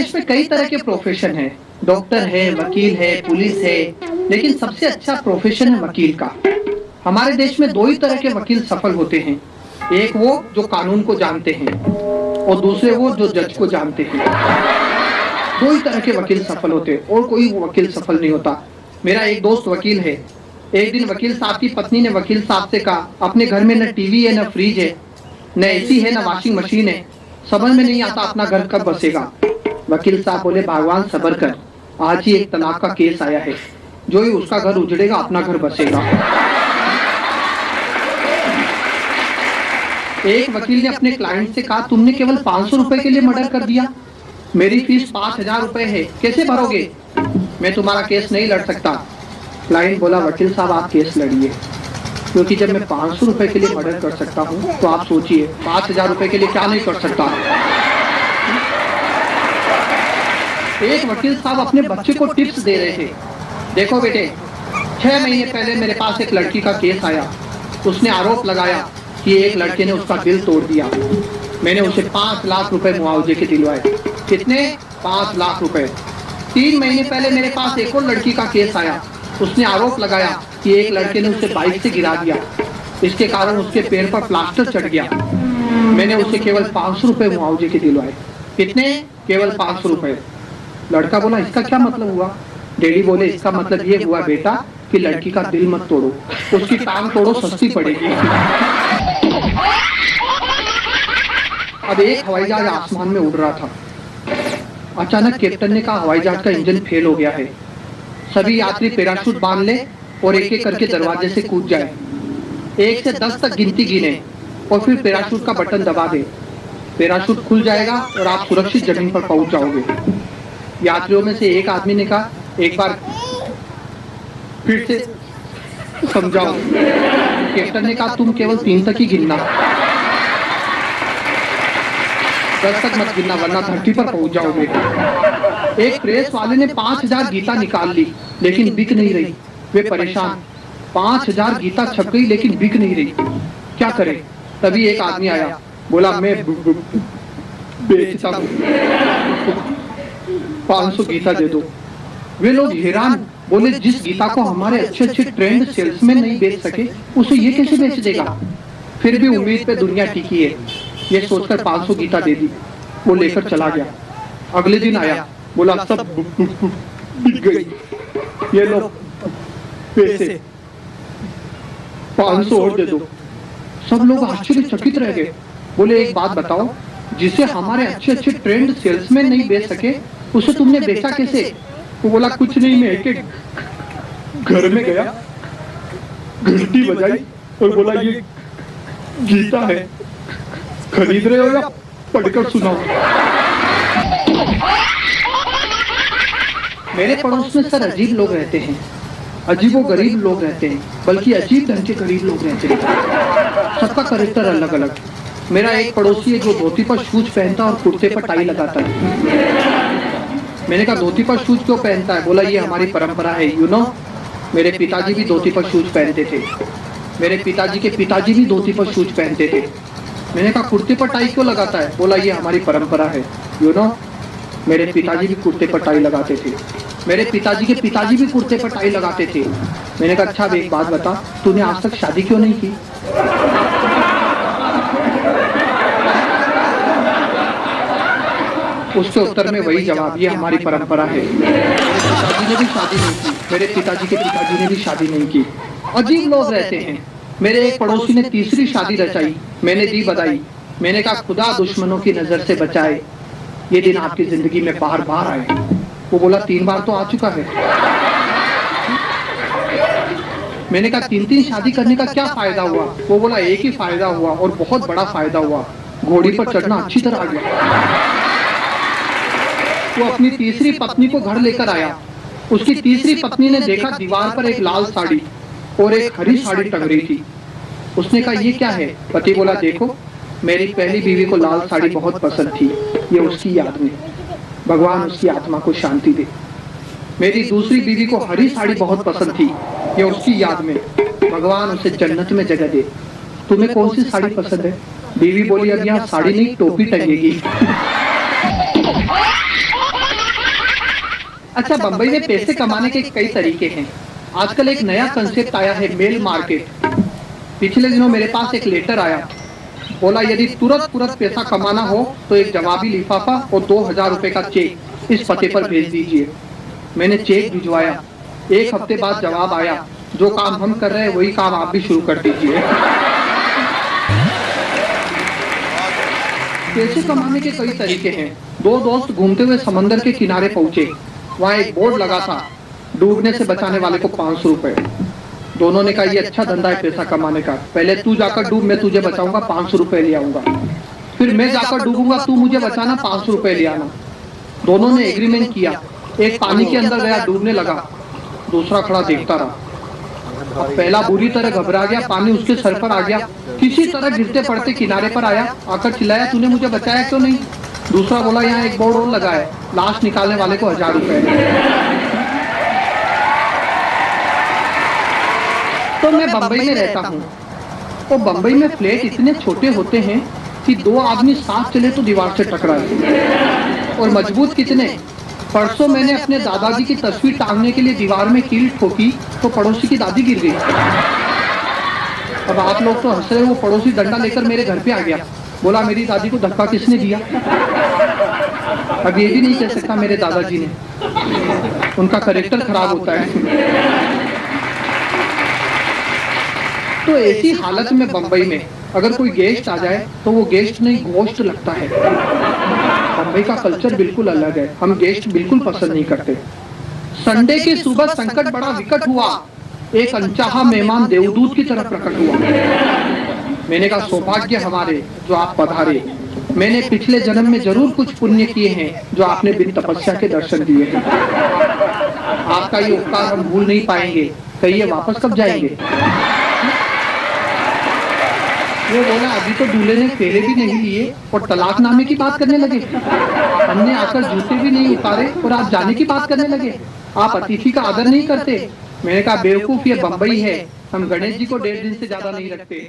देश में कई तरह के प्रोफेशन हैं, डॉक्टर है, वकील है, पुलिस है, लेकिन सबसे अच्छा प्रोफेशन है वकील का। हमारे देश में दो ही तरह के वकील सफल होते हैं, एक वो जो कानून को जानते हैं और दूसरे वो जो जज को जानते हैं। दो ही तरह के वकील सफल होते हैं और कोई वकील सफल नहीं होता। मेरा एक दोस्त वकील है। एक दिन वकील साहब की पत्नी ने वकील साहब से कहा, अपने घर में न टीवी है, न फ्रिज है, न एसी है, न वॉशिंग मशीन है, समझ में नहीं आता अपना घर कब बसेगा। वकील साहब बोले, भगवान सब्र कर, आज ही एक तलाक का केस आया है, जो ही उसका घर उजड़ेगा अपना घर बसेगा। एक वकील ने अपने क्लाइंट से कहा, तुमने केवल 500 रुपए के लिए मर्डर कर दिया, मेरी फीस 5000 रुपए है, कैसे भरोगे? मैं तुम्हारा केस नहीं लड़ सकता। क्लाइंट बोला, वकील साहब आप केस लड़िए, क्योंकि जब मैं 500 रुपए के लिए मर्डर कर सकता हूँ तो आप सोचिए 5000 रुपए के लिए क्या नहीं कर सकता। एक वकील साहब अपने बच्चे को टिप्स दे रहे थे, देखो बेटे, 6 महीने पहले मेरे पास एक लड़की का केस आया, उसने आरोप लगाया कि एक लड़के ने उसका दिल तोड़ दिया। मैंने उसे 5 लाख रुपए मुआवजे के दिलवाए। कितने? 5 लाख रुपए। 3 महीने पहले मेरे पास एक और लड़की का केस आया, उसने आरोप लगाया कि एक लड़के ने उसे बाइक से गिरा दिया, इसके कारण उसके पैर पर प्लास्टर चढ़ गया। मैंने उसे केवल 500 रुपए मुआवजे के दिलवाए। कितने? केवल 500 रुपए। लड़का बोला, इसका क्या मतलब हुआ? डैडी बोले, इसका मतलब ये हुआ बेटा कि लड़की का दिल मत तोड़ो, उसकी टांग तोड़ो, सस्ती पड़ेगी। अब एक हवाई जहाज आसमान में उड़ रहा था। अचानक कैप्टन ने कहा, हवाई जहाज का इंजन फेल हो गया है, सभी यात्री पैराशूट बांध ले और एक एक करके दरवाजे से कूद जाए। 1 से 10 तक गिनती गिने और फिर पैराशूट का बटन दबा दे। पैराशूट खुल जाएगा और आप सुरक्षित जमीन पर पहुंच जाओगे। यात्रियों में से एक आदमी ने कहा, एक बार फिर से समझाओ। कैप्टन ने कहा, तुम केवल 3 तक ही गिनना, 10 तक मत गिनना वरना धरती पर पहुंच जाओगे। एक प्रेस वाले ने 5000 गीता निकाल ली, लेकिन बिक नहीं रही। वे परेशान, 5000 गीता छप गई लेकिन बिक नहीं रही, क्या करें? तभी एक आदमी आया, बोला, मैं बेचता हूं, 500 गीता दे दो। वे लोग हैरान, बोले, जिस गीता को हमारे अच्छे अच्छे ट्रेंड सेल्समैन नहीं बेच सके, उसे ये कैसे बेच देगा? फिर भी उम्मीद पे दुनिया टिकी है, ये सोचकर 500 गीता दे दी। वो लेकर चला गया। अगले दिन आया, बोला, सब बिक गई, ये लो पैसे, 500 और दे दो। सब लोग आश्चर्यचकित रह गए। बोले, एक बात बताओ, जिसे हमारे अच्छे अच्छे ट्रेंड सेल्समैन नहीं बेच सके, उसे तुमने बेचा कैसे? वो बोला, कुछ नहीं, मैं एक घर में गया, घंटी बजाई और बोला, ये गीता है, खरीद रहे हो या पढ़कर सुनाओ? मेरे पड़ोस में सर अजीब लोग रहते हैं, अजीबो गरीब लोग रहते हैं, बल्कि अजीब ढंग के गरीब लोग रहते हैं। सबका कैरेक्टर अलग अलग। मेरा एक पड़ोसी है जो धोती पर शूज पहनता और कुर्ते पर टाई लगाता है। मैंने कहा, धोती पर शूज क्यों पहनता है? बोला, ये हमारी परंपरा है, यू नो, मेरे पिताजी भी धोती पर शूज पहनते थे, मेरे पिताजी के पिताजी भी धोती पर शूज पहनते थे। मैंने कहा, कुर्ते पर टाई क्यों लगाता है? बोला, ये हमारी परंपरा है, यू नो, मेरे पिताजी भी कुर्ते पर टाई लगाते थे, मेरे पिताजी के पिताजी भी कुर्ते पर टाई लगाते थे। मैंने कहा, अच्छा, अब एक बात बता, तूने आज तक शादी क्यों नहीं की? उसके उत्तर में वही जवाब, ये हमारी परंपरा है। पिताजी ने भी शादी नहीं की, मेरे पिताजी के पिताजी ने भी शादी नहीं की। अजीब लोग रहते हैं। मेरे एक पड़ोसी ने तीसरी शादी रचाई, मैंने दी बधाई। मैंने कहा, खुदा दुश्मनों की नजर से बचाए, ये दिन आपकी जिंदगी में बार बार आए। वो बोला, 3 बार तो आ चुका है। मैंने कहा, 3 शादी करने का क्या फायदा हुआ? वो बोला, एक ही फायदा हुआ और बहुत बड़ा फायदा हुआ, घोड़ी पर चढ़ना अच्छी तरह आ गया। वो अपनी तीसरी पत्नी को घर लेकर आया। उसकी तीसरी पत्नी ने देखा दीवार पर एक लाल साड़ी और एक हरी साड़ी टंग रही थी। उसने कहा, ये क्या है? पति बोला, देखो, मेरी पहली बीवी को लाल साड़ी बहुत पसंद थी, ये उसकी याद में, भगवान उसकी आत्मा को शांति दे। मेरी दूसरी बीवी को हरी साड़ी बहुत पसंद थी, ये उसकी याद में, भगवान उसे जन्नत में जगह दे। तुम्हें कौन सी साड़ी पसंद है? बीवी बोली, अब यहाँ साड़ी नहीं, टोपी टंगेगी। अच्छा, बंबई में पैसे कमाने के कई तरीके हैं। आजकल एक नया कंसेप्ट आया है, मेल मार्केट। पिछले दिनों मेरे पास एक लेटर आया, बोला यदि तुरंत पैसा कमाना हो तो एक जवाबी लिफाफा और 2000 रुपए का चेक इस पते पर भेज दीजिए। मैंने चेक भिजवाया, 1 हफ्ते बाद जवाब आया, जो काम हम कर रहे हैं वही काम आप भी शुरू कर दीजिए। पैसे कमाने के कई तरीके हैं। 2 दोस्त घूमते हुए समंदर के किनारे पहुंचे। वहां एक बोर्ड लगा था, डूबने से बचाने वाले को 500 रुपए। दोनों ने कहा ये अच्छा धंधा है पैसा कमाने का, पहले तू जाकर डूब, मैं तुझे बचाऊंगा, 500 रुपए ले आऊंगा। फिर मैं जाकर डूबूंगा, तू मुझे बचाना, 500 रुपए ले आना। दोनों ने एग्रीमेंट किया। एक पानी के अंदर गया, डूबने लगा, दूसरा खड़ा देखता रहा। पहला बुरी तरह घबरा गया, पानी उसके सर पर आ गया, किसी तरह गिरते पड़ते किनारे पर आया, आकर चिल्लाया तूने मुझे बचाया क्यों नहीं। दूसरा बोला यहाँ एक बोर्ड और लगा है, लाश निकालने वाले को 1000 रुपए। तो मैं बंबई में रहता हूँ, तो बंबई में फ्लैट इतने छोटे होते हैं कि 2 आदमी साथ चले तो दीवार से टकराए। और मजबूत कितने। परसों मैंने अपने दादाजी की तस्वीर टांगने के लिए दीवार में कील ठोकी तो पड़ोसी की दादी गिर गई। अब आप लोग तो हंस रहे, वो पड़ोसी डंडा लेकर मेरे घर पे आ गया, बोला मेरी दादी को धक्का किसने दिया। अब ये भी नहीं कह सकता मेरे दादाजी ने, उनका कैरेक्टर खराब होता है। तो ऐसी हालत में बंबई में अगर कोई गेस्ट आ जाए तो वो गेस्ट नहीं गोश्त लगता है। बंबई का कल्चर बिल्कुल अलग है, हम गेस्ट बिल्कुल पसंद नहीं करते। संडे की सुबह संकट बड़ा विकट हुआ, एक अनचाहा मेहमान देवदूत की तरह प्रकट हुआ। मैंने कहा सौभाग्य हमारे जो आप पधारे। मैंने पिछले जन्म में जरूर कुछ पुण्य किए हैं जो आपने बिन तपस्या के दर्शन दिए हैं। आपका ये उपकार हम भूल नहीं पाएंगे, कहिए वापस कब जाएंगे। वो बोला अभी तो दूल्हे ने फेरे भी नहीं लिए और तलाकनामे की बात करने लगे। हमने आकर जूते भी नहीं उतारे और आप जाने की बात करने लगे। आप अतिथि का आदर नहीं करते। मैंने कहा बेवकूफ, ये बंबई है, हम गणेश जी को 1.5 दिन से ज्यादा नहीं रखते।